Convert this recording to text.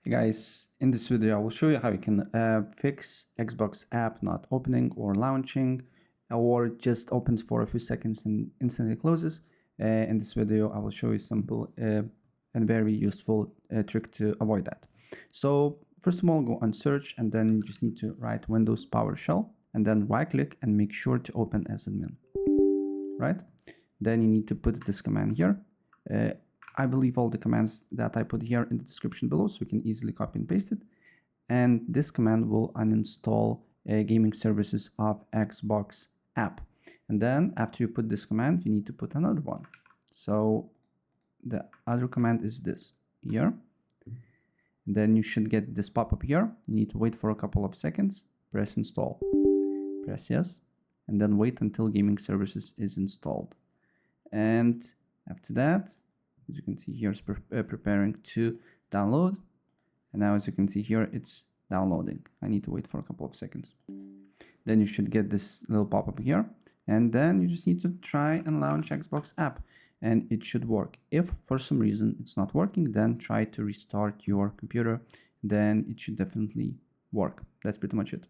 Hey guys, in this video I will show you how you can fix Xbox app not opening or launching, or just opens for a few seconds and instantly closes. In this video I will show you simple and very useful trick to avoid that. So first of all, go on search, and then you just need to write Windows PowerShell, and then right click and make sure to open as admin. Right? Then you need to put this command here. I will leave all the commands that I put here in the description below, so you can easily copy and paste it. And this command will uninstall gaming services of Xbox app. And then after you put this command, you need to put another one. So the other command is this here. And then you should get this pop-up here. You need to wait for a couple of seconds, press install, press yes, and then wait until gaming services is installed. And after that, as you can see here, it's preparing to download. And now as you can see here, it's downloading. I need to wait for a couple of seconds. Then you should get this little pop-up here. And then you just need to try and launch Xbox app. And it should work. If for some reason it's not working, then try to restart your computer. Then it should definitely work. That's pretty much it.